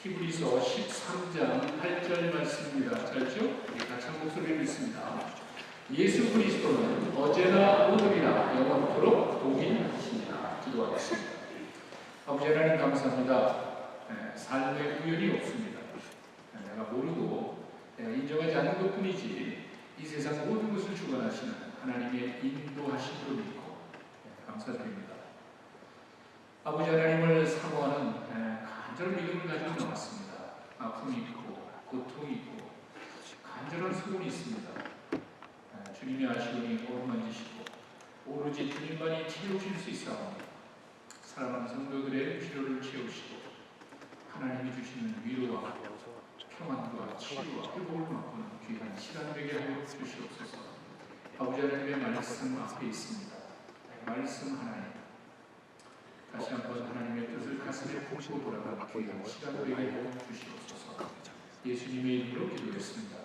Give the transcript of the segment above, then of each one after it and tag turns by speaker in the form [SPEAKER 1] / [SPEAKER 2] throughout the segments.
[SPEAKER 1] 히브리서 13장 8절 말씀입니다. 잘 알죠? 우리 같이 한 목소리로 읽습니다. 예수 그리스도는 어제나 오늘이나 영원토록 동일하시니라. 기도하겠습니다. 아버지 하나님 감사합니다. 삶에 우연이 없습니다. 내가 모르고 내가 인정하지 않는 것뿐이지 이 세상 모든 것을 주관하시는 하나님의 인도하심으로 믿고 감사드립니다. 아버지 하나님을 사모하는 간절한 믿음을 가지고 나왔습니다. 아픔이 있고 고통이 있고 간절한 소원이 있습니다. 주님의 아시오니 어루만지시고 오로지 주님만이 채우실 수 있사오니 사랑하는 성도들의 필요를 채우시고 하나님이 주시는 위로와 평안과 치유와 회복을 맛보는 귀한 시간 되게 하여 주시옵소서. 아버지 하나님의 말씀 앞에 있습니다. 말씀 하나님 다시 한번 하나님의 뜻을 가슴에 품고 돌아가는 귀한 시간 되게 하여 주시옵소서. 예수님의 이름으로 기도했습니다.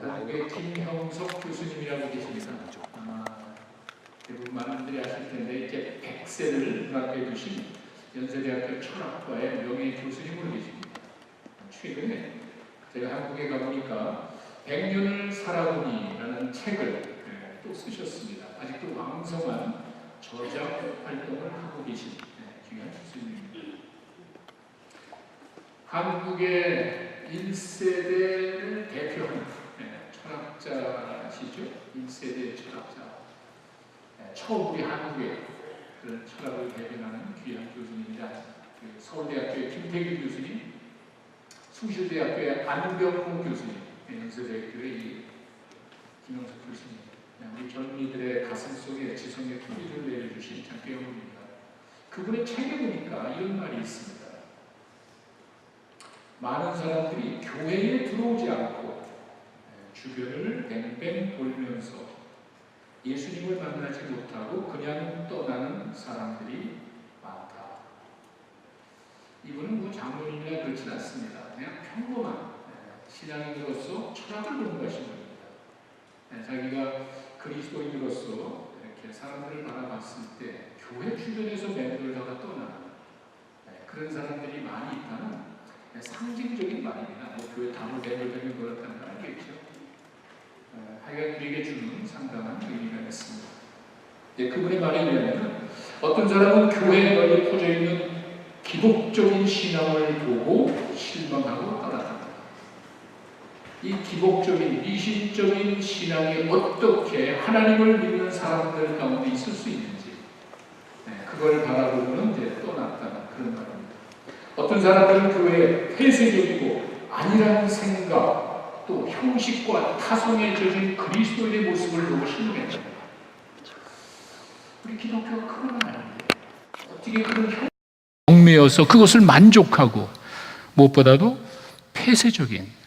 [SPEAKER 1] 한국의 김형석 교수님이라고 계십니다. 아마 대부분 많은 분들이 아실 텐데 이제 100세를 눈앞에 두신 연세대학교 철학과의 명예 교수님으로 계십니다. 최근에 제가 한국에 가보니까 100년을 살아보니라는 책을 또 쓰셨습니다. 아직도 왕성한 저작 활동을 하고 계신 귀한 교수님입니다. 한국의 1세대를 대표하는 철학자시죠. 1세대 철학자. 처음 우리 한국의 그런 철학을 대변하는 귀한 교수님이자 서울대학교의 김태규 교수님, 숭실대학교의 안병훈 교수님, 연세대학교의 김영석 교수님, 우리 젊은이들의 가슴 속에 지성의 소리를 내려주신 장병훈입니다. 그분의 책에 보니까 이런 말이 있습니다. 많은 사람들이 교회에 들어오지 않고 주변을 뱅뱅 돌면서 예수님을 만나지 못하고 그냥 떠나는 사람들이 많다. 이분은 뭐 장로님이나 그렇진 않습니다. 그냥 평범한 신앙인으로서 철학을 공부하신 겁니다. 자기가 그리스도인으로서 이렇게 사람들을 바라봤을 때 교회 주변에서 맴돌다가 떠나는 그런 사람들이 많이 있다는 상징적인 말입니다. 뭐 교회 담을 맴돌다면 그렇다는 건 아니겠죠. 하여간 우리에게 주는 상당한 의미가 있습니다. 그분의 말에 의하면 어떤 사람은 교회에 널리 퍼져 있는 기복적인 신앙을 보고 실망하고 떠났다. 이 기복적인 미신적인 신앙이 어떻게 하나님을 믿는 사람들 가운데 있을 수 있는지 그걸 바라보고는 이제 떠났다는 그런 말입니다. 어떤 사람들은 교회에 폐쇄적이고 아니라는 생각 또 형식과 타성에 젖은 그리스도인의 모습을 보고 실망했다. 우리 기독교가 그런 건 아닙니다. 어떻게 그런 얽매여서 그것을 만족하고 무엇보다도 폐쇄적인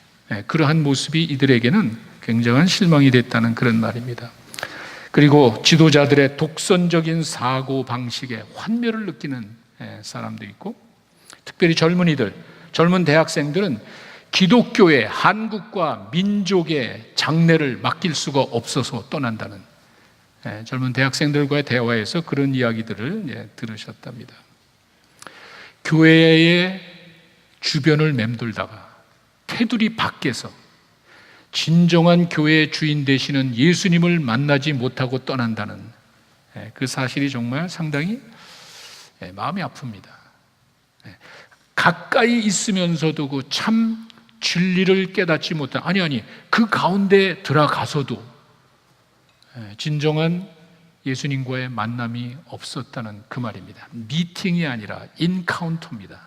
[SPEAKER 1] 그러한 모습이 이들에게는 굉장한 실망이 됐다는 그런 말입니다. 그리고 지도자들의 독선적인 사고 방식에 환멸을 느끼는 사람도 있고 특별히 젊은이들, 젊은 대학생들은 기독교의 한국과 민족의 장래를 맡길 수가 없어서 떠난다는 젊은 대학생들과의 대화에서 그런 이야기들을 들으셨답니다. 교회의 주변을 맴돌다가 테두리 밖에서 진정한 교회의 주인 되시는 예수님을 만나지 못하고 떠난다는 그 사실이 정말 상당히 마음이 아픕니다. 가까이 있으면서도 그 참 진리를 깨닫지 못한 그 가운데 들어가서도 진정한 예수님과의 만남이 없었다는 그 말입니다. 미팅이 아니라 인카운터입니다.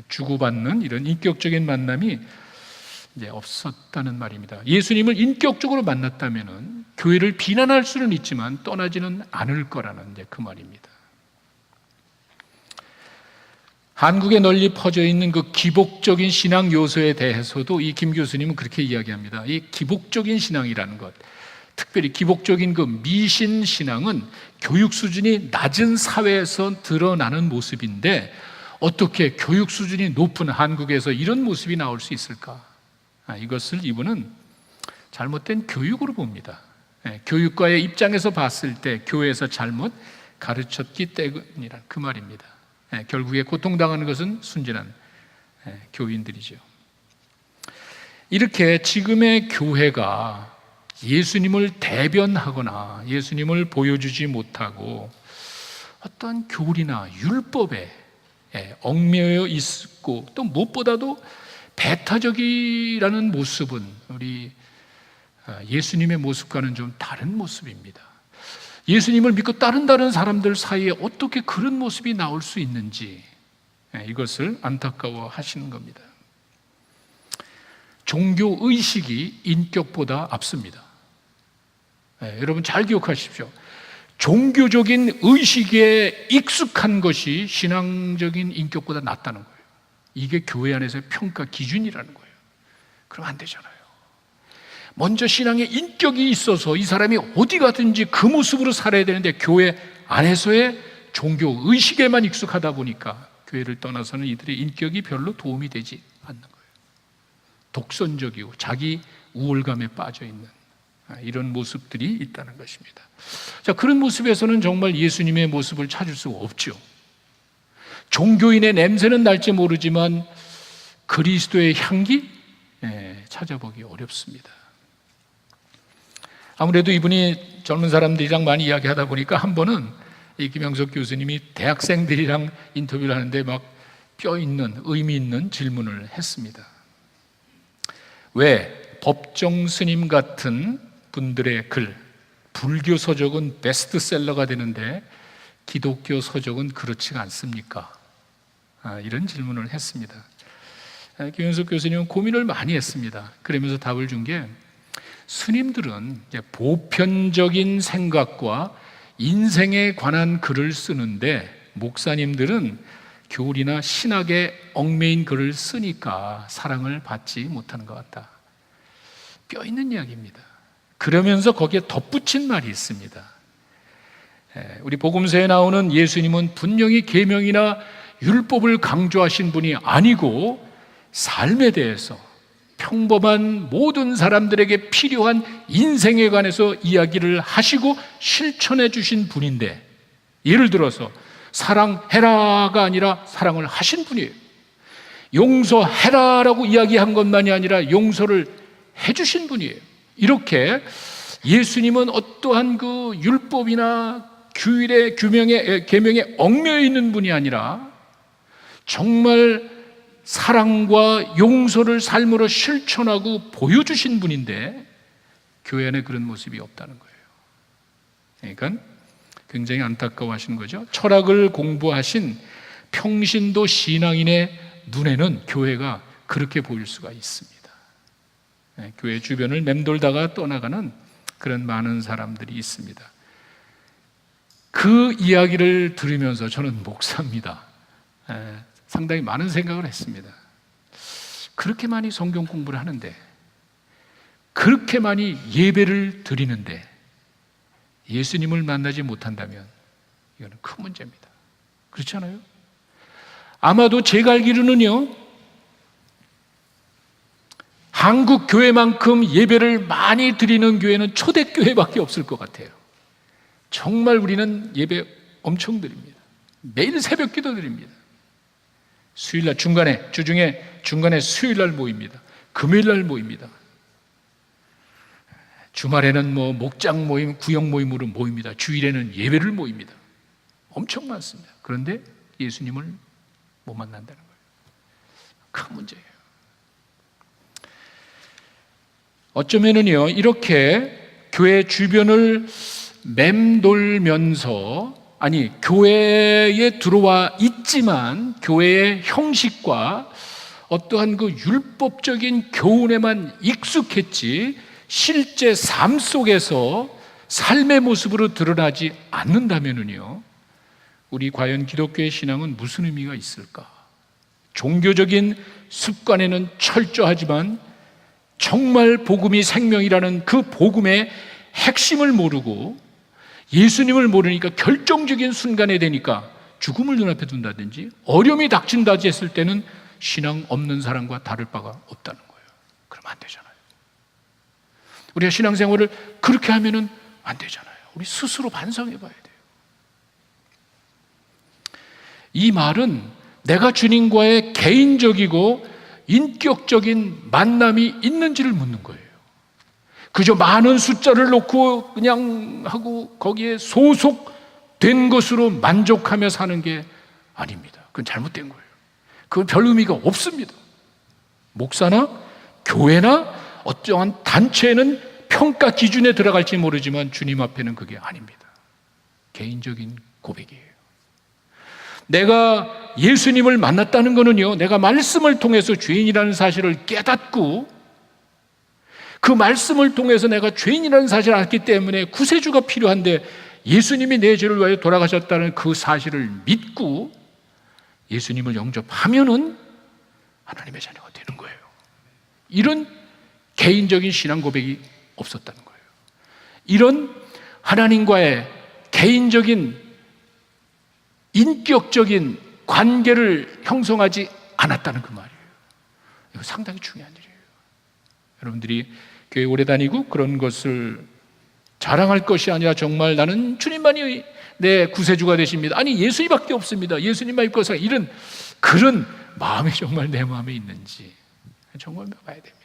[SPEAKER 1] 주고받는 이런 인격적인 만남이 이제 없었다는 말입니다. 예수님을 인격적으로 만났다면은 교회를 비난할 수는 있지만 떠나지는 않을 거라는 이제 그 말입니다. 한국에 널리 퍼져 있는 그 기복적인 신앙 요소에 대해서도 이 김 교수님은 그렇게 이야기합니다. 이 기복적인 신앙이라는 것, 특별히 기복적인 그 미신 신앙은 교육 수준이 낮은 사회에서 드러나는 모습인데 어떻게 교육 수준이 높은 한국에서 이런 모습이 나올 수 있을까? 이것을 이분은 잘못된 교육으로 봅니다. 교육과의 입장에서 봤을 때 교회에서 잘못 가르쳤기 때문이란 그 말입니다. 결국에 고통당하는 것은 순진한 교인들이죠. 이렇게 지금의 교회가 예수님을 대변하거나 예수님을 보여주지 못하고 어떤 교리나 율법에 얽매여 있고, 또 무엇보다도 배타적이라는 모습은 우리 예수님의 모습과는 좀 다른 모습입니다. 예수님을 믿고 따른다는 사람들 사이에 어떻게 그런 모습이 나올 수 있는지 이것을 안타까워 하시는 겁니다. 종교 의식이 인격보다 앞섭니다. 여러분 잘 기억하십시오. 종교적인 의식에 익숙한 것이 신앙적인 인격보다 낫다는 거예요. 이게 교회 안에서의 평가 기준이라는 거예요. 그럼 안 되잖아요. 먼저 신앙의 인격이 있어서 이 사람이 어디 가든지 그 모습으로 살아야 되는데, 교회 안에서의 종교 의식에만 익숙하다 보니까 교회를 떠나서는 이들의 인격이 별로 도움이 되지 않는 거예요. 독선적이고 자기 우월감에 빠져 있는 이런 모습들이 있다는 것입니다. 자, 그런 모습에서는 정말 예수님의 모습을 찾을 수가 없죠. 종교인의 냄새는 날지 모르지만 그리스도의 향기 찾아보기 어렵습니다. 아무래도 이분이 젊은 사람들이랑 많이 이야기하다 보니까 한 번은 이 김영석 교수님이 대학생들이랑 인터뷰를 하는데 막 뼈있는 의미 있는 질문을 했습니다. 왜 법정 스님 같은 분들의 글, 불교 서적은 베스트셀러가 되는데 기독교 서적은 그렇지가 않습니까? 이런 질문을 했습니다. 김영석 교수님은 고민을 많이 했습니다. 그러면서 답을 준 게, 스님들은 보편적인 생각과 인생에 관한 글을 쓰는데 목사님들은 교리나 신학에 얽매인 글을 쓰니까 사랑을 받지 못하는 것 같다. 뼈 있는 이야기입니다. 그러면서 거기에 덧붙인 말이 있습니다. 우리 복음서에 나오는 예수님은 분명히 계명이나 율법을 강조하신 분이 아니고 삶에 대해서, 평범한 모든 사람들에게 필요한 인생에 관해서 이야기를 하시고 실천해 주신 분인데, 예를 들어서 사랑해라가 아니라 사랑을 하신 분이에요. 용서해라라고 이야기한 것만이 아니라 용서를 해주신 분이에요. 이렇게 예수님은 어떠한 그 율법이나 규율의 규명의 계명에 얽매여 있는 분이 아니라 정말 사랑과 용서를 삶으로 실천하고 보여주신 분인데 교회 안에 그런 모습이 없다는 거예요. 그러니까 굉장히 안타까워하시는 거죠. 철학을 공부하신 평신도 신앙인의 눈에는 교회가 그렇게 보일 수가 있습니다. 교회 주변을 맴돌다가 떠나가는 그런 많은 사람들이 있습니다. 그 이야기를 들으면서 저는 목사입니다. 상당히 많은 생각을 했습니다. 그렇게 많이 성경 공부를 하는데, 그렇게 많이 예배를 드리는데 예수님을 만나지 못한다면 이거는 큰 문제입니다. 그렇지 않아요? 아마도 제가 알기로는요, 한국 교회만큼 예배를 많이 드리는 교회는 초대교회밖에 없을 것 같아요. 정말 우리는 예배 엄청 드립니다. 매일 새벽 기도 드립니다. 수요일날 주중에 중간에 수요일날 모입니다. 금요일날 모입니다. 주말에는 목장 모임, 구역 모임으로 모입니다. 주일에는 예배를 모입니다. 엄청 많습니다. 그런데 예수님을 못 만난다는 거예요. 큰 문제예요. 어쩌면은요, 이렇게 교회 주변을 맴돌면서, 교회에 들어와 있지만 교회의 형식과 어떠한 그 율법적인 교훈에만 익숙했지 실제 삶 속에서 삶의 모습으로 드러나지 않는다면은요, 우리 과연 기독교의 신앙은 무슨 의미가 있을까? 종교적인 습관에는 철저하지만 정말 복음이 생명이라는 그 복음의 핵심을 모르고 예수님을 모르니까 결정적인 순간에 되니까 죽음을 눈앞에 둔다든지 어려움이 닥친다든지 했을 때는 신앙 없는 사람과 다를 바가 없다는 거예요. 그러면 안 되잖아요. 우리가 신앙생활을 그렇게 하면은 안 되잖아요. 우리 스스로 반성해 봐야 돼요. 이 말은 내가 주님과의 개인적이고 인격적인 만남이 있는지를 묻는 거예요. 그저 많은 숫자를 놓고 그냥 하고 거기에 소속된 것으로 만족하며 사는 게 아닙니다. 그건 잘못된 거예요. 그건 별 의미가 없습니다. 목사나 교회나 어떠한 단체는 평가 기준에 들어갈지 모르지만 주님 앞에는 그게 아닙니다. 개인적인 고백이에요. 내가 예수님을 만났다는 것은요, 내가 말씀을 통해서 죄인이라는 사실을 깨닫고 그 말씀을 통해서 내가 죄인이라는 사실을 알기 때문에 구세주가 필요한데 예수님이 내 죄를 위하여 돌아가셨다는 그 사실을 믿고 예수님을 영접하면은 하나님의 자녀가 되는 거예요. 이런 개인적인 신앙 고백이 없었다는 거예요. 이런 하나님과의 개인적인 인격적인 관계를 형성하지 않았다는 그 말이에요. 이거 상당히 중요한 일이에요. 여러분들이 교회 오래 다니고 그런 것을 자랑할 것이 아니라 정말 나는 주님만이 내 구세주가 되십니다. 아니 예수님밖에 없습니다. 예수님만 입고 살 이런 그런 마음이 정말 내 마음에 있는지 정말 봐야 됩니다.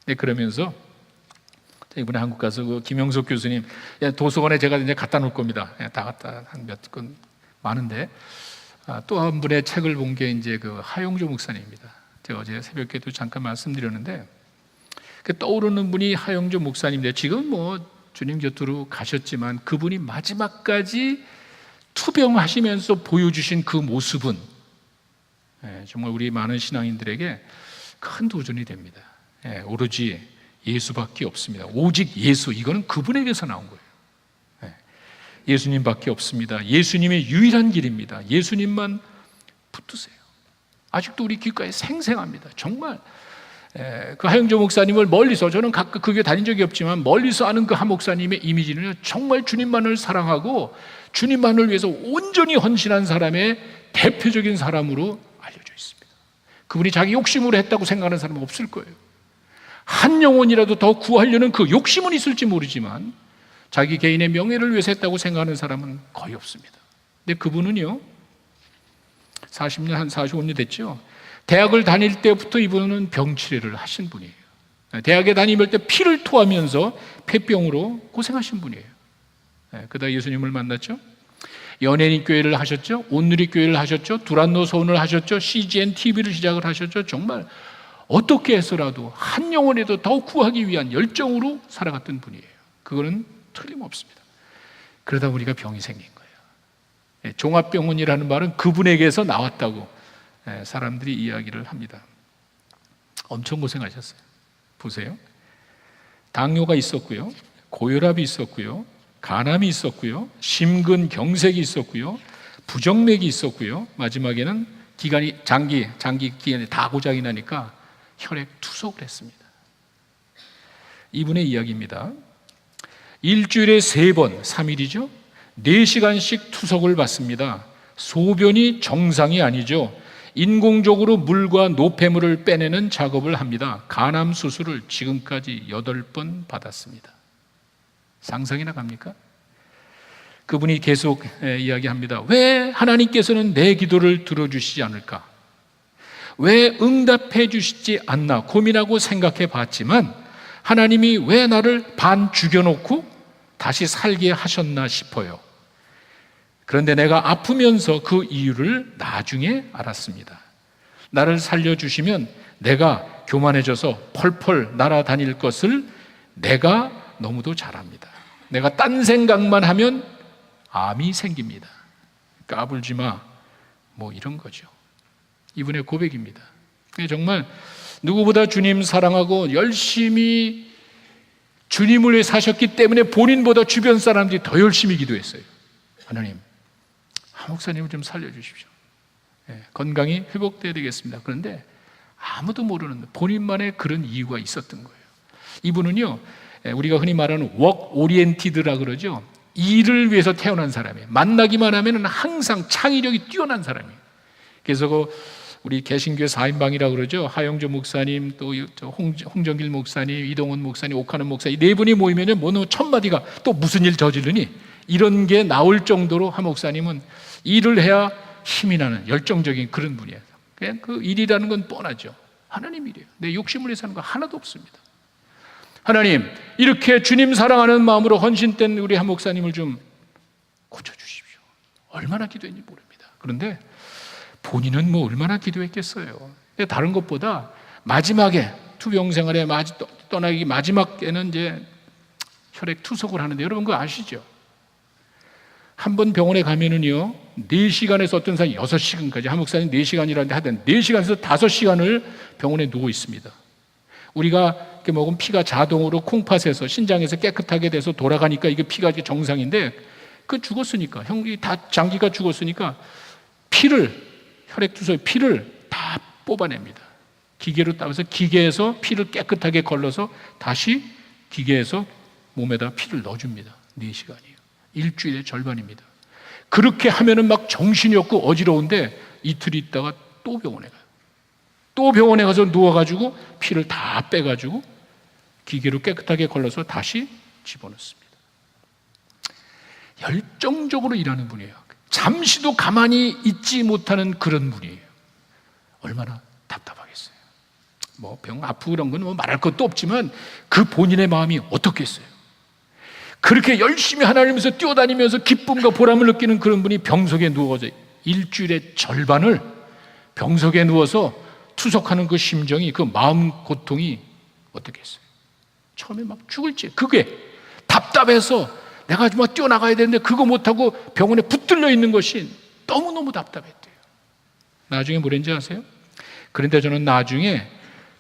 [SPEAKER 1] 네, 그러면서 이번에 한국 가서 그 김영석 교수님 도서관에 제가 이제 갖다 놓을 겁니다. 다 갖다 한 몇 권 많은데 또 한 분의 책을 본 게 이제 그 하용조 목사님입니다. 제가 어제 새벽에도 잠깐 말씀드렸는데 떠오르는 분이 하용조 목사님인데 지금 뭐 주님 곁으로 가셨지만 그분이 마지막까지 투병하시면서 보여주신 그 모습은 정말 우리 많은 신앙인들에게 큰 도전이 됩니다. 오로지 예수밖에 없습니다. 오직 예수, 이거는 그분에게서 나온 거예요. 예수님밖에 없습니다. 예수님의 유일한 길입니다. 예수님만 붙드세요. 아직도 우리 귓가에 생생합니다. 정말 그 하영조 목사님을 멀리서, 저는 가끔 그 교회 다닌 적이 없지만 멀리서 아는 그 한 목사님의 이미지는 정말 주님만을 사랑하고 주님만을 위해서 온전히 헌신한 사람의 대표적인 사람으로 알려져 있습니다. 그분이 자기 욕심으로 했다고 생각하는 사람은 없을 거예요. 한 영혼이라도 더 구하려는 그 욕심은 있을지 모르지만 자기 개인의 명예를 위해서 했다고 생각하는 사람은 거의 없습니다. 근데 그분은요 40년, 한 45년 됐죠. 대학을 다닐 때부터 이분은 병치레를 하신 분이에요. 대학에 다닐 때 피를 토하면서 폐병으로 고생하신 분이에요. 그러다 예수님을 만났죠. 연예인 교회를 하셨죠. 온누리 교회를 하셨죠. 두란노 서원을 하셨죠. CGN TV를 시작을 하셨죠. 정말 어떻게 해서라도 한 영혼에도 더 구하기 위한 열정으로 살아갔던 분이에요. 그거는 틀림없습니다. 그러다 보니까 병이 생긴 거예요. 종합병원이라는 말은 그분에게서 나왔다고 사람들이 이야기를 합니다. 엄청 고생하셨어요. 보세요. 당뇨가 있었고요. 고혈압이 있었고요. 간암이 있었고요. 심근경색이 있었고요. 부정맥이 있었고요. 마지막에는 장기 기간이 다 고장이 나니까 혈액 투석을 했습니다. 이분의 이야기입니다. 일주일에 3번, 3일이죠. 4시간씩 투석을 받습니다. 소변이 정상이 아니죠. 인공적으로 물과 노폐물을 빼내는 작업을 합니다. 간암 수술을 지금까지 8번 받았습니다. 상상이나 갑니까? 그분이 계속 이야기합니다. 왜 하나님께서는 내 기도를 들어주시지 않을까? 왜 응답해 주시지 않나 고민하고 생각해 봤지만 하나님이 왜 나를 반 죽여놓고 다시 살게 하셨나 싶어요. 그런데 내가 아프면서 그 이유를 나중에 알았습니다. 나를 살려주시면 내가 교만해져서 펄펄 날아다닐 것을 내가 너무도 잘합니다. 내가 딴 생각만 하면 암이 생깁니다. 까불지 마. 뭐 이런 거죠. 이분의 고백입니다. 정말 누구보다 주님 사랑하고 열심히 주님을 위해 사셨기 때문에 본인보다 주변 사람들이 더 열심히 기도했어요. 하나님, 한 목사님을 좀 살려주십시오. 건강이 회복돼야 되겠습니다. 그런데 아무도 모르는 본인만의 그런 이유가 있었던 거예요. 이분은요, 우리가 흔히 말하는 work oriented라 그러죠. 일을 위해서 태어난 사람이에요. 만나기만 하면 항상 창의력이 뛰어난 사람이에요. 그래서 우리 개신교회 4인방이라고 그러죠. 하영조 목사님, 또 홍정길 목사님, 이동원 목사님, 옥하는 목사님, 4분이 모이면 뭐 1000마디가 또 무슨 일 저지르니? 이런 게 나올 정도로 한 목사님은 일을 해야 힘이 나는 열정적인 그런 분이에요. 그냥 그 일이라는 건 뻔하죠. 하나님 일이에요. 내 욕심을 내서 하는 거 하나도 없습니다. 하나님, 이렇게 주님 사랑하는 마음으로 헌신된 우리 한 목사님을 좀 고쳐주십시오. 얼마나 기도했는지 모릅니다. 그런데 본인은 뭐 얼마나 기도했겠어요. 다른 것보다 마지막에 투병 생활에 떠나기 마지막에는 이제 혈액 투석을 하는데, 여러분 그거 아시죠? 한 번 병원에 가면은요 4시간에서 어떤 사람이 6시간까지, 한 목사님 4시간이라는데 하여튼 4시간에서 5시간을 병원에 누워 있습니다. 우리가 이렇게 먹은 피가 자동으로 콩팥에서 신장에서 깨끗하게 돼서 돌아가니까 이게 피가 이게 정상인데, 그 죽었으니까, 형이 다 장기가 죽었으니까 혈액 투소의 피를 다 뽑아냅니다. 기계로 따서 기계에서 피를 깨끗하게 걸러서 다시 기계에서 몸에다 피를 넣어줍니다. 4시간이에요. 일주일의 절반입니다. 그렇게 하면은 막 정신이 없고 어지러운데 이틀 있다가 또 병원에 가요. 또 병원에 가서 누워가지고 피를 다 빼가지고 기계로 깨끗하게 걸러서 다시 집어넣습니다. 열정적으로 일하는 분이에요. 잠시도 가만히 있지 못하는 그런 분이에요. 얼마나 답답하겠어요. 뭐 병 아프고 그런 건 뭐 말할 것도 없지만 그 본인의 마음이 어떻겠어요. 그렇게 열심히 하나님께서 뛰어다니면서 기쁨과 보람을 느끼는 그런 분이 병석에 누워서 일주일의 절반을 병석에 누워서 투석하는 그 심정이, 그 마음 고통이 어떻겠어요. 처음에 막 죽을지, 그게 답답해서 내가 막 뛰어나가야 되는데 그거 못하고 병원에 붙들려 있는 것이 너무너무 답답했대요. 나중에 뭐랬는지 아세요? 그런데 저는 나중에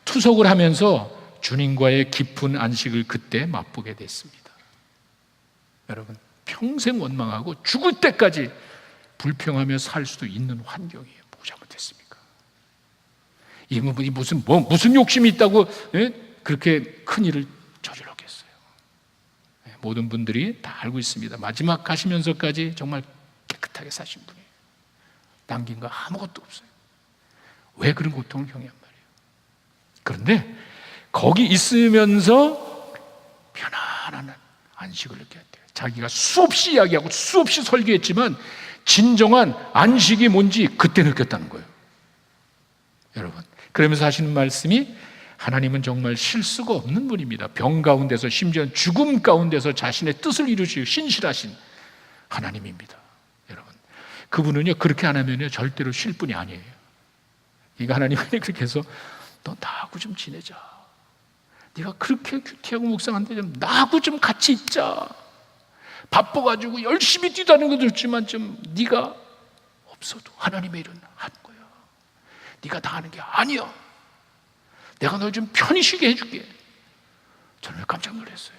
[SPEAKER 1] 투석을 하면서 주님과의 깊은 안식을 그때 맛보게 됐습니다. 여러분, 평생 원망하고 죽을 때까지 불평하며 살 수도 있는 환경이에요. 뭐 잘못했습니까? 이분이 무슨 욕심이 있다고 그렇게 큰 일을 저질렀겠어요. 모든 분들이 다 알고 있습니다. 마지막 가시면서까지 정말 깨끗하게 사신 분이에요. 남긴 거 아무것도 없어요. 왜 그런 고통을 경험한 말이에요. 그런데 거기 있으면서 편안한 안식을 느껴야 돼요. 자기가 수없이 이야기하고 수없이 설교했지만 진정한 안식이 뭔지 그때 느꼈다는 거예요. 여러분, 그러면서 하시는 말씀이, 하나님은 정말 실수가 없는 분입니다. 병 가운데서, 심지어 죽음 가운데서 자신의 뜻을 이루시고 신실하신 하나님입니다. 여러분, 그분은요 그렇게 안 하면요 절대로 쉴 분이 아니에요. 그러니까 하나님은 그렇게 해서 너 나하고 좀 지내자. 네가 그렇게 큐티하고 묵상한데 좀 나하고 좀 같이 있자. 바빠가지고 열심히 뛰다는 것도 좋지만 좀 네가 없어도 하나님의 일은 하는 거야. 네가 다 하는 게 아니야. 내가 널 좀 편히 쉬게 해줄게. 저는 깜짝 놀랐어요.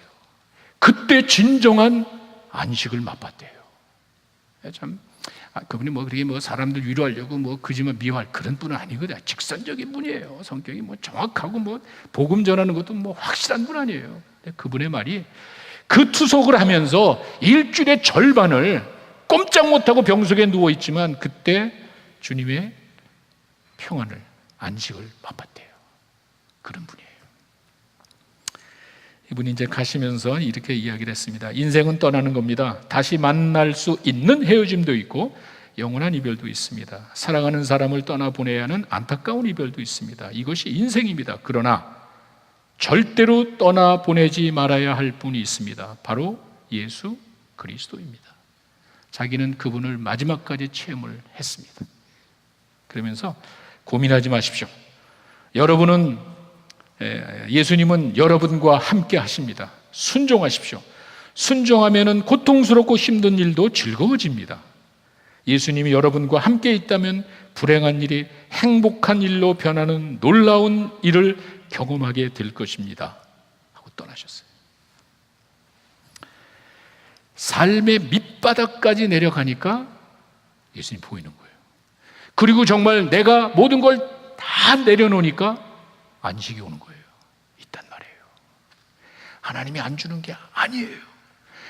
[SPEAKER 1] 그때 진정한 안식을 맛봤대요. 참, 그분이 그렇게 사람들 위로하려고 그지만 미워할 그런 분은 아니거든요. 직선적인 분이에요. 성격이 정확하고 복음 전하는 것도 확실한 분 아니에요. 근데 그분의 말이, 그 투석을 하면서 일주일의 절반을 꼼짝 못하고 병석에 누워있지만 그때 주님의 평안을, 안식을 맛봤대요. 그런 분이에요. 이분이 이제 가시면서 이렇게 이야기를 했습니다. 인생은 떠나는 겁니다. 다시 만날 수 있는 헤어짐도 있고 영원한 이별도 있습니다. 사랑하는 사람을 떠나보내야 하는 안타까운 이별도 있습니다. 이것이 인생입니다. 그러나 절대로 떠나보내지 말아야 할 분이 있습니다. 바로 예수 그리스도입니다. 자기는 그분을 마지막까지 체험을 했습니다. 그러면서 고민하지 마십시오. 예수님은 여러분과 함께 하십니다. 순종하십시오. 순종하면은 고통스럽고 힘든 일도 즐거워집니다. 예수님이 여러분과 함께 있다면 불행한 일이 행복한 일로 변하는 놀라운 일을 경험하게 될 것입니다. 하고 떠나셨어요. 삶의 밑바닥까지 내려가니까 예수님 보이는 거예요. 그리고 정말 내가 모든 걸 다 내려놓으니까 안식이 오는 거예요. 있단 말이에요. 하나님이 안 주는 게 아니에요.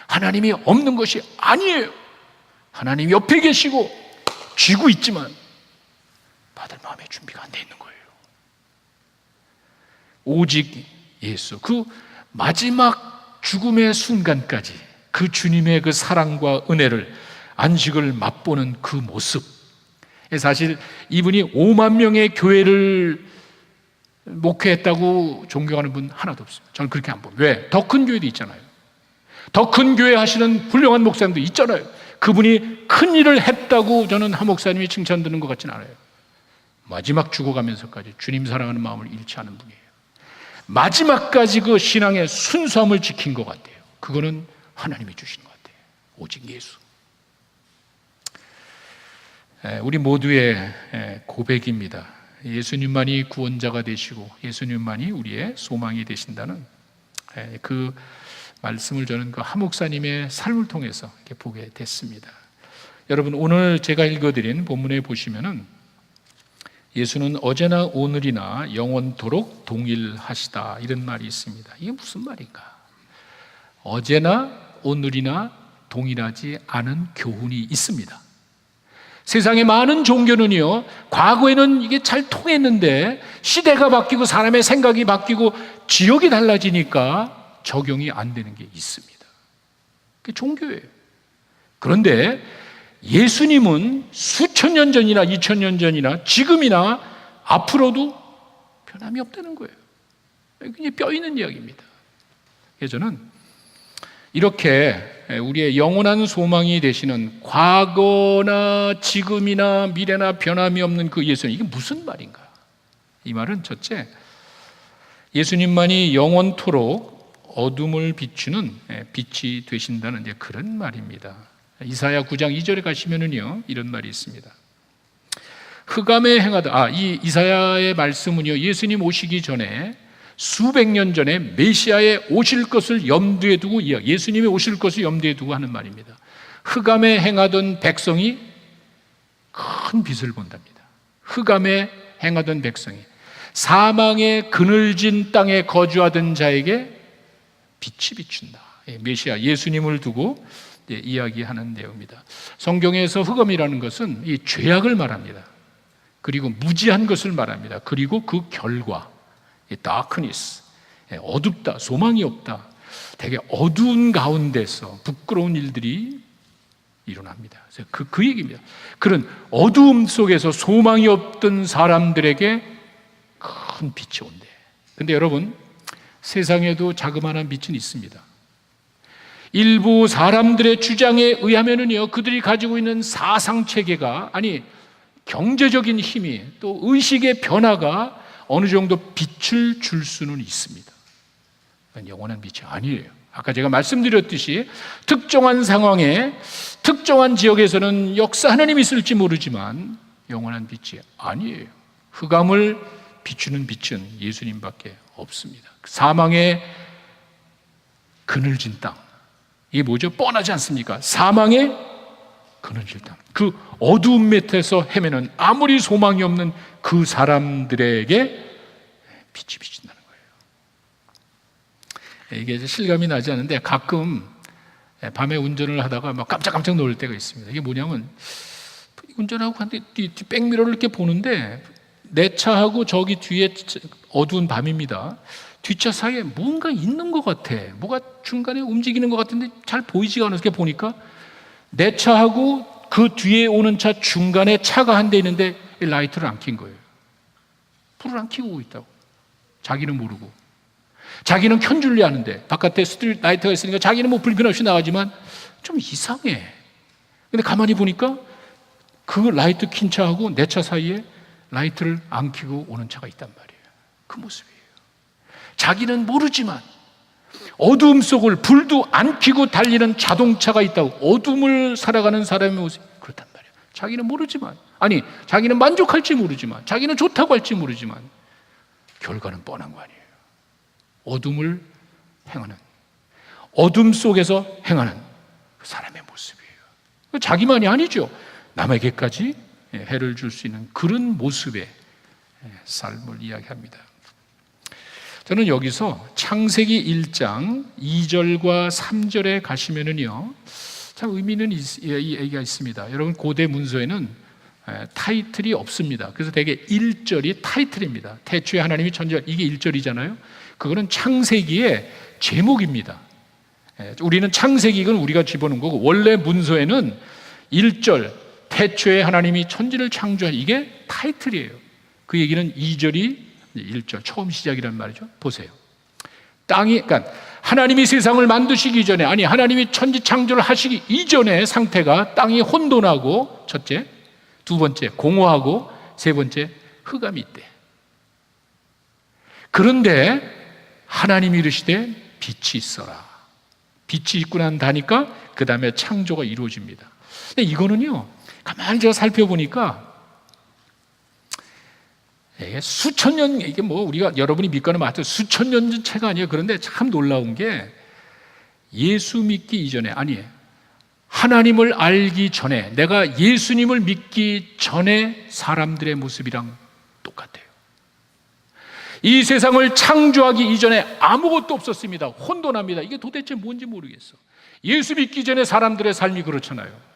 [SPEAKER 1] 하나님이 없는 것이 아니에요. 하나님이 옆에 계시고 쥐고 있지만 받을 마음의 준비가 안 돼 있는 거예요. 오직 예수, 그 마지막 죽음의 순간까지 그 주님의 그 사랑과 은혜를, 안식을 맛보는 그 모습, 사실 이분이 5만 명의 교회를 목회했다고 존경하는 분 하나도 없습니다. 저는 그렇게 안 봅니다. 왜? 더 큰 교회도 있잖아요. 더 큰 교회 하시는 훌륭한 목사님도 있잖아요. 그분이 큰 일을 했다고 저는 한 목사님이 칭찬드는 것 같지는 않아요. 마지막 죽어가면서까지 주님 사랑하는 마음을 잃지 않은 분이에요. 마지막까지 그 신앙의 순수함을 지킨 것 같아요. 그거는 하나님이 주신 것 같아요. 오직 예수. 우리 모두의 고백입니다. 예수님만이 구원자가 되시고 예수님만이 우리의 소망이 되신다는 그 말씀을 저는 그 한 목사님의 삶을 통해서 이렇게 보게 됐습니다. 여러분, 오늘 제가 읽어드린 본문에 보시면은 예수는 어제나 오늘이나 영원토록 동일하시다, 이런 말이 있습니다. 이게 무슨 말인가? 어제나 오늘이나 동일하지 않은 교훈이 있습니다. 세상의 많은 종교는요, 과거에는 이게 잘 통했는데 시대가 바뀌고 사람의 생각이 바뀌고 지역이 달라지니까 적용이 안 되는 게 있습니다. 그게 종교예요. 그런데 예수님은 수천 년 전이나 2000년 전이나 지금이나 앞으로도 변함이 없다는 거예요. 그게 뼈 있는 이야기입니다. 그래서 저는 이렇게 우리의 영원한 소망이 되시는 과거나 지금이나 미래나 변함이 없는 그 예수님, 이게 무슨 말인가? 이 말은 첫째, 예수님만이 영원토록 어둠을 비추는 빛이 되신다는 이제 그런 말입니다. 이사야 9장 2절에 가시면은요, 이런 말이 있습니다. 흑암에 행하다. 이 이사야의 말씀은요, 예수님 오시기 전에 수백 년 전에 메시아의 오실 것을 염두에 두고, 예수님이 오실 것을 염두에 두고 하는 말입니다. 흑암에 행하던 백성이 큰 빛을 본답니다. 흑암에 행하던 백성이 사망의 그늘진 땅에 거주하던 자에게 빛이 비춘다. 메시아 예수님을 두고 이야기하는 내용입니다. 성경에서 흑암이라는 것은 이 죄악을 말합니다. 그리고 무지한 것을 말합니다. 그리고 그 결과 darkness, 어둡다, 소망이 없다, 되게 어두운 가운데서 부끄러운 일들이 일어납니다. 그래서 그 얘기입니다. 그런 어두움 속에서 소망이 없던 사람들에게 큰 빛이 온대. 근데 여러분, 세상에도 자그마한 빛은 있습니다. 일부 사람들의 주장에 의하면은요, 그들이 가지고 있는 사상 체계가, 아니 경제적인 힘이, 또 의식의 변화가 어느 정도 빛을 줄 수는 있습니다. 영원한 빛이 아니에요. 아까 제가 말씀드렸듯이 특정한 상황에 특정한 지역에서는 역사 하나님이 있을지 모르지만 영원한 빛이 아니에요. 흑암을 비추는 빛은 예수님밖에 없습니다. 사망의 그늘진 땅, 이게 뭐죠? 뻔하지 않습니까? 사망의 그늘진 땅, 그 어두운 밑에서 헤매는 아무리 소망이 없는 그 사람들에게 빛이 비친다는 거예요. 이게 실감이 나지 않는데 가끔 밤에 운전을 하다가 막 깜짝깜짝 놀랄 때가 있습니다. 이게 뭐냐면 운전하고 하는데 백미러를 이렇게 보는데 내 차하고 저기 뒤에 어두운 밤입니다. 뒷차 사이에 뭔가 있는 것 같아. 뭐가 중간에 움직이는 것 같은데 잘 보이지가 않아서 이렇게 보니까 내 차하고 그 뒤에 오는 차 중간에 차가 한 대 있는데 라이트를 안 킨 거예요. 불을 안 켜고 있다고. 자기는 모르고. 자기는 켠 줄리 아는데 바깥에 스트릿 라이트가 있으니까 자기는 뭐 불편 없이 나가지만 좀 이상해. 근데 가만히 보니까 그 라이트 킨 차하고 내 차 사이에 라이트를 안 켜고 오는 차가 있단 말이에요. 그 모습이에요. 자기는 모르지만 어두움 속을 불도 안 켜고 달리는 자동차가 있다고. 어둠을 살아가는 사람의 모습이 그렇단 말이에요. 자기는 모르지만, 아니 자기는 만족할지 모르지만, 자기는 좋다고 할지 모르지만 결과는 뻔한 거 아니에요. 어둠을 행하는, 어둠 속에서 행하는 그 사람의 모습이에요. 자기만이 아니죠. 남에게까지 해를 줄 수 있는 그런 모습의 삶을 이야기합니다. 저는 여기서 창세기 1장 2절과 3절에 가시면은요, 참 의미 있는 얘기가 있습니다. 여러분, 고대 문서에는 타이틀이 없습니다. 그래서 대개 1절이 타이틀입니다. 태초에 하나님이 천지를, 이게 1절이잖아요. 그거는 창세기의 제목입니다. 우리는 창세기는 우리가 집어넣은 거고, 원래 문서에는 1절
[SPEAKER 2] 태초에 하나님이 천지를 창조한, 이게 타이틀이에요. 그 얘기는 2절이 1절 처음 시작이란 말이죠. 보세요. 땅이, 그러니까 하나님이 세상을 만드시기 전에, 아니 하나님이 천지 창조를 하시기 이전의 상태가 땅이 혼돈하고, 첫째, 두 번째 공허하고, 세 번째 흑암이 있대. 그런데 하나님이 이르시되 빛이 있어라. 빛이 있고 난 다니까 그 다음에 창조가 이루어집니다. 근데 이거는요, 가만히 제가 살펴보니까 이게 수천 년, 이게 뭐 우리가 여러분이 믿거나 마찬가지로 수천 년 전 책 아니에요. 그런데 참 놀라운 게 예수 믿기 이전에, 아니 하나님을 알기 전에, 내가 예수님을 믿기 전에 사람들의 모습이랑 똑같아요. 이 세상을 창조하기 이전에 아무것도 없었습니다. 혼돈합니다. 이게 도대체 뭔지 모르겠어. 예수 믿기 전에 사람들의 삶이 그렇잖아요.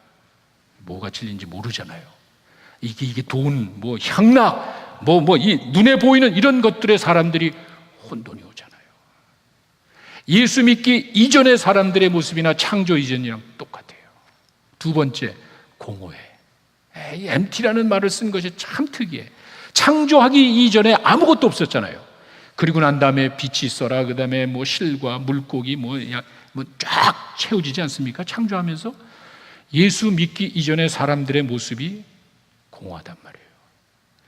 [SPEAKER 2] 뭐가 진리인지 모르잖아요. 이게 돈, 뭐 향락, 이 눈에 보이는 이런 것들의 사람들이 혼돈이 오잖아요. 예수 믿기 이전의 사람들의 모습이나 창조 이전이랑 똑같아요. 두 번째, 공허해. empty라는 말을 쓴 것이 참 특이해. 창조하기 이전에 아무것도 없었잖아요. 그리고 난 다음에 빛이 있어라, 그 다음에 뭐 실과 물고기 쫙 채워지지 않습니까? 창조하면서. 예수 믿기 이전의 사람들의 모습이 공허하단 말이에요.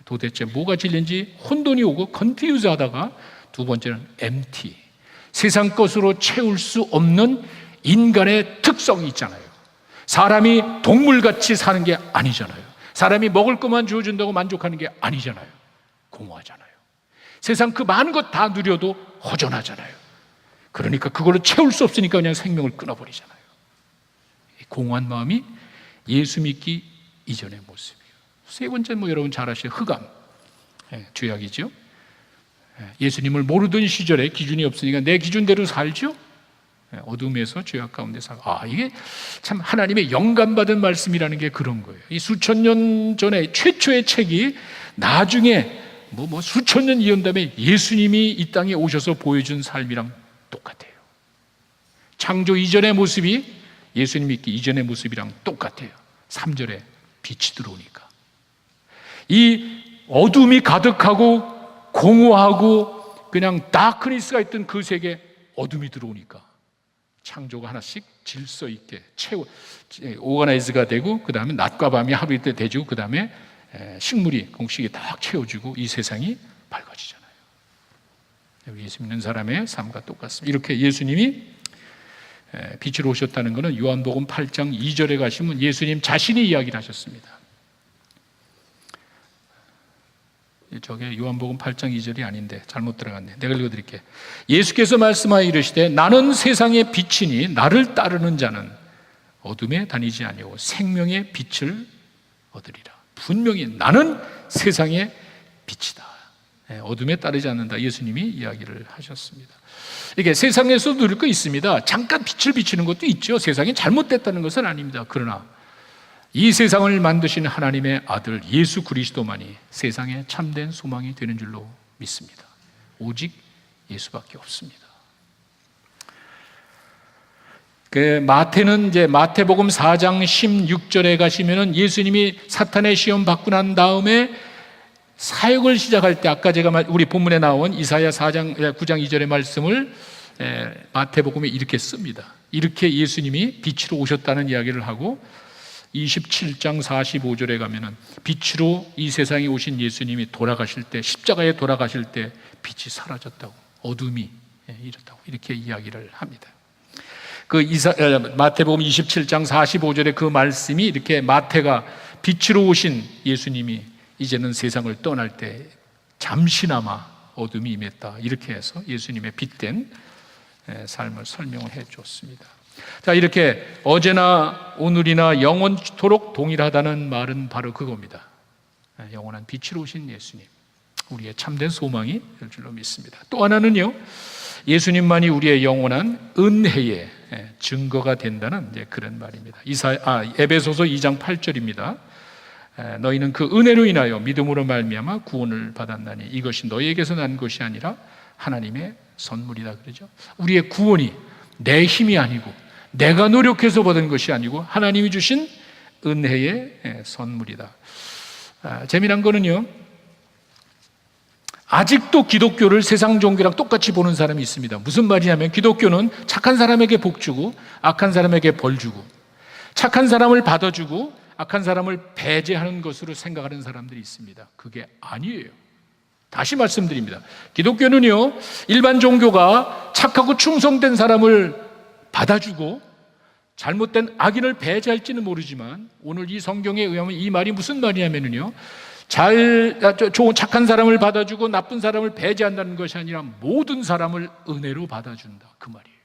[SPEAKER 2] 도대체 뭐가 진리인지 혼돈이 오고 컨퓨즈 하다가, 두 번째는 empty, 세상 것으로 채울 수 없는 인간의 특성이 있잖아요. 사람이 동물같이 사는 게 아니잖아요. 사람이 먹을 것만 주어준다고 만족하는 게 아니잖아요. 공허하잖아요. 세상 그 많은 것 다 누려도 허전하잖아요. 그러니까 그걸로 채울 수 없으니까 그냥 생명을 끊어버리잖아요. 공허한 마음이 예수 믿기 이전의 모습이에요. 세 번째, 여러분 잘 아시죠? 흑암, 죄악이죠. 예수님을 모르던 시절에 기준이 없으니까 내 기준대로 살죠. 어둠에서 죄악 가운데 살고. 이게 참 하나님의 영감받은 말씀이라는 게 그런 거예요. 이 수천 년 전에 최초의 책이 나중에 수천 년 이은 다음에 예수님이 이 땅에 오셔서 보여준 삶이랑 똑같아요. 창조 이전의 모습이 예수님 믿기 이전의 모습이랑 똑같아요. 3절에 빛이 들어오니까. 이 어둠이 가득하고 공허하고 그냥 다크니스가 있던 그 세계에 어둠이 들어오니까 창조가 하나씩 질서 있게 오가나이즈가 되고, 그 다음에 낮과 밤이 하루 이때 되지고, 그 다음에 식물이 공식이 딱 채워지고 이 세상이 밝아지잖아요. 예수 믿는 사람의 삶과 똑같습니다. 이렇게 예수님이 빛으로 오셨다는 것은 요한복음 8장 2절에 가시면 예수님 자신이 이야기를 하셨습니다. 저게 요한복음 8장 2절이 아닌데 잘못 들어갔네. 내가 읽어드릴게. 예수께서 말씀하여 이르시되 나는 세상의 빛이니 나를 따르는 자는 어둠에 다니지 아니하고 생명의 빛을 얻으리라. 분명히 나는 세상의 빛이다. 어둠에 따르지 않는다. 예수님이 이야기를 하셨습니다. 이게 세상에서도 누릴 거 있습니다. 잠깐 빛을 비치는 것도 있죠. 세상이 잘못됐다는 것은 아닙니다. 그러나 이 세상을 만드신 하나님의 아들 예수 그리스도만이 세상의 참된 소망이 되는 줄로 믿습니다. 오직 예수밖에 없습니다. 마태는 이제 마태복음 4장 16절에 가시면은 예수님이 사탄의 시험 받고 난 다음에 사역을 시작할 때, 아까 제가 우리 본문에 나온 이사야 9장 2절의 말씀을 마태복음에 이렇게 씁니다. 이렇게 예수님이 빛으로 오셨다는 이야기를 하고, 27장 45절에 가면은 빛으로 이 세상에 오신 예수님이 돌아가실 때, 십자가에 돌아가실 때 빛이 사라졌다고, 어둠이 이렇다고 이렇게 이야기를 합니다. 마태복음 27장 45절에 그 말씀이 이렇게, 마태가 빛으로 오신 예수님이 이제는 세상을 떠날 때 잠시나마 어둠이 임했다, 이렇게 해서 예수님의 빛된 삶을 설명을 해 줬습니다. 자, 이렇게 어제나 오늘이나 영원토록 동일하다는 말은 바로 그겁니다. 영원한 빛으로 오신 예수님, 우리의 참된 소망이 될 줄로 믿습니다. 또 하나는요, 예수님만이 우리의 영원한 은혜의 증거가 된다는 그런 말입니다. 에베소서 2장 8절입니다. 너희는 그 은혜로 인하여 믿음으로 말미암아 구원을 받았나니 이것이 너희에게서 난 것이 아니라 하나님의 선물이다, 그러죠. 우리의 구원이 내 힘이 아니고 내가 노력해서 받은 것이 아니고 하나님이 주신 은혜의 선물이다. 재미난 거는요, 아직도 기독교를 세상 종교랑 똑같이 보는 사람이 있습니다. 무슨 말이냐면 기독교는 착한 사람에게 복 주고 악한 사람에게 벌 주고 착한 사람을 받아주고 악한 사람을 배제하는 것으로 생각하는 사람들이 있습니다. 그게 아니에요. 다시 말씀드립니다. 기독교는요, 일반 종교가 착하고 충성된 사람을 받아주고 잘못된 악인을 배제할지는 모르지만 오늘 이 성경에 의하면 이 말이 무슨 말이냐면요, 좋은 착한 사람을 받아주고 나쁜 사람을 배제한다는 것이 아니라 모든 사람을 은혜로 받아준다, 그 말이에요.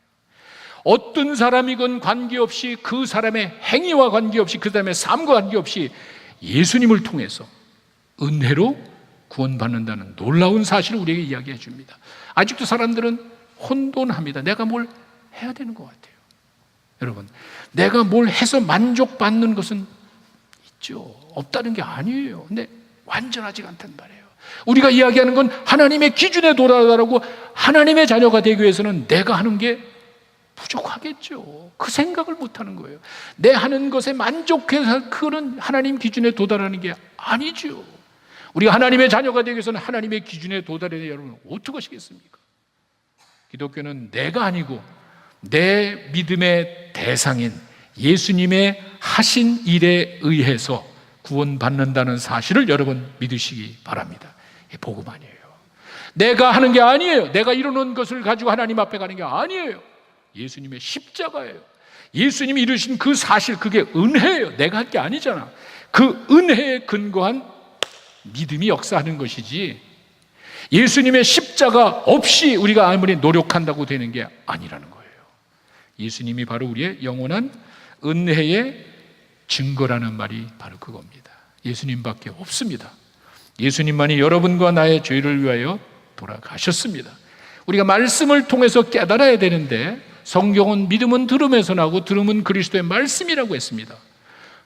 [SPEAKER 2] 어떤 사람이건 관계없이 그 사람의 행위와 관계없이 그 사람의 삶과 관계없이 예수님을 통해서 은혜로 구원받는다는 놀라운 사실을 우리에게 이야기해 줍니다. 아직도 사람들은 혼돈합니다. 내가 뭘 해야 되는 것 같아요. 여러분, 내가 뭘 해서 만족받는 것은 있죠. 없다는 게 아니에요. 근데 완전하지 않단 말이에요. 우리가 이야기하는 건 하나님의 기준에 도달하라고, 하나님의 자녀가 되기 위해서는 내가 하는 게 부족하겠죠. 그 생각을 못하는 거예요. 내 하는 것에 만족해서 그런 하나님 기준에 도달하는 게 아니죠. 우리가 하나님의 자녀가 되기 위해서는 하나님의 기준에 도달해야 여러분 어떻게 하시겠습니까? 기독교는 내가 아니고 내 믿음의 대상인 예수님의 하신 일에 의해서 구원받는다는 사실을 여러분 믿으시기 바랍니다. 이게 복음 아니에요. 내가 하는 게 아니에요. 내가 이루는 것을 가지고 하나님 앞에 가는 게 아니에요. 예수님의 십자가예요. 예수님이 이루신 그 사실, 그게 은혜예요. 내가 할 게 아니잖아. 그 은혜에 근거한 믿음이 역사하는 것이지, 예수님의 십자가 없이 우리가 아무리 노력한다고 되는 게 아니라는 거예요. 예수님이 바로 우리의 영원한 은혜의 증거라는 말이 바로 그겁니다. 예수님밖에 없습니다. 예수님만이 여러분과 나의 죄를 위하여 돌아가셨습니다. 우리가 말씀을 통해서 깨달아야 되는데, 성경은 믿음은 들음에서 나고 들음은 그리스도의 말씀이라고 했습니다.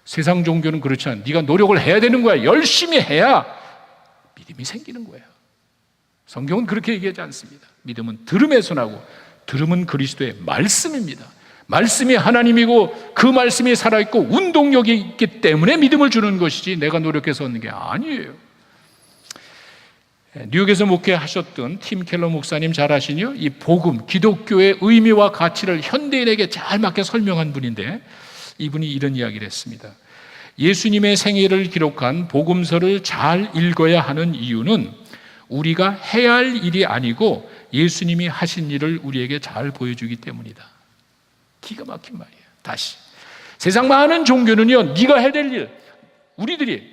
[SPEAKER 2] 세상 종교는 그렇지 않아. 네가 노력을 해야 되는 거야. 열심히 해야 믿음이 생기는 거야. 성경은 그렇게 얘기하지 않습니다. 믿음은 들음에서 나고 들음은 그리스도의 말씀입니다. 말씀이 하나님이고 그 말씀이 살아있고 운동력이 있기 때문에 믿음을 주는 것이지 내가 노력해서 얻는 게 아니에요. 뉴욕에서 목회하셨던 팀 켈러 목사님 잘 아시죠? 이 복음, 기독교의 의미와 가치를 현대인에게 잘 맞게 설명한 분인데, 이분이 이런 이야기를 했습니다. 예수님의 생애를 기록한 복음서를 잘 읽어야 하는 이유는 우리가 해야 할 일이 아니고 예수님이 하신 일을 우리에게 잘 보여주기 때문이다. 기가 막힌 말이에요. 다시, 세상 많은 종교는요, 네가 해야 될 일,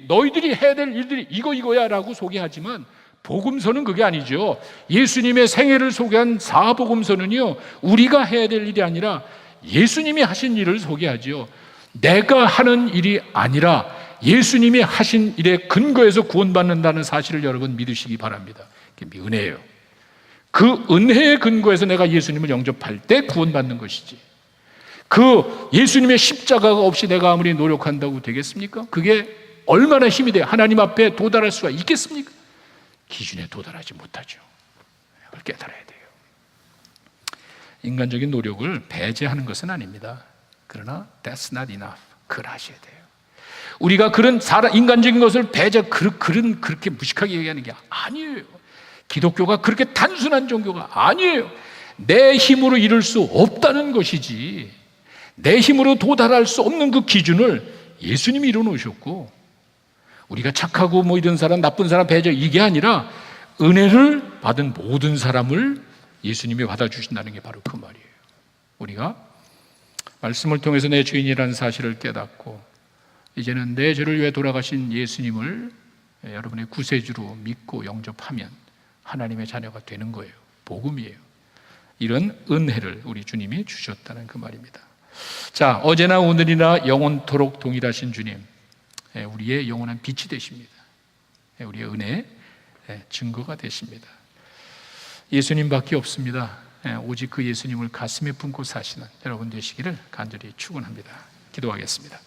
[SPEAKER 2] 너희들이 해야 될 일들이 이거야 라고 소개하지만, 복음서는 그게 아니죠. 예수님의 생애를 소개한 사복음서는요, 우리가 해야 될 일이 아니라 예수님이 하신 일을 소개하죠. 내가 하는 일이 아니라 예수님이 하신 일에 근거해서 구원받는다는 사실을 여러분 믿으시기 바랍니다. 그게 은혜예요. 그 은혜에 근거해서 내가 예수님을 영접할 때 구원받는 것이지, 그 예수님의 십자가가 없이 내가 아무리 노력한다고 되겠습니까? 그게 얼마나 힘이 돼요? 하나님 앞에 도달할 수가 있겠습니까? 기준에 도달하지 못하죠. 그걸 깨달아야 돼요. 인간적인 노력을 배제하는 것은 아닙니다. 그러나 that's not enough. 그걸 하셔야 돼요. 우리가 그런 인간적인 것을 그렇게 무식하게 얘기하는 게 아니에요. 기독교가 그렇게 단순한 종교가 아니에요. 내 힘으로 이룰 수 없다는 것이지, 내 힘으로 도달할 수 없는 그 기준을 예수님이 이뤄놓으셨고, 우리가 착하고 이런 사람, 나쁜 사람 배제, 이게 아니라 은혜를 받은 모든 사람을 예수님이 받아주신다는 게 바로 그 말이에요. 우리가 말씀을 통해서 내 죄인이라는 사실을 깨닫고 이제는 내 죄를 위해 돌아가신 예수님을 여러분의 구세주로 믿고 영접하면 하나님의 자녀가 되는 거예요. 복음이에요. 이런 은혜를 우리 주님이 주셨다는 그 말입니다. 자, 어제나 오늘이나 영원토록 동일하신 주님, 우리의 영원한 빛이 되십니다. 우리의 은혜의 증거가 되십니다. 예수님밖에 없습니다. 오직 그 예수님을 가슴에 품고 사시는 여러분 되시기를 간절히 축원합니다. 기도하겠습니다.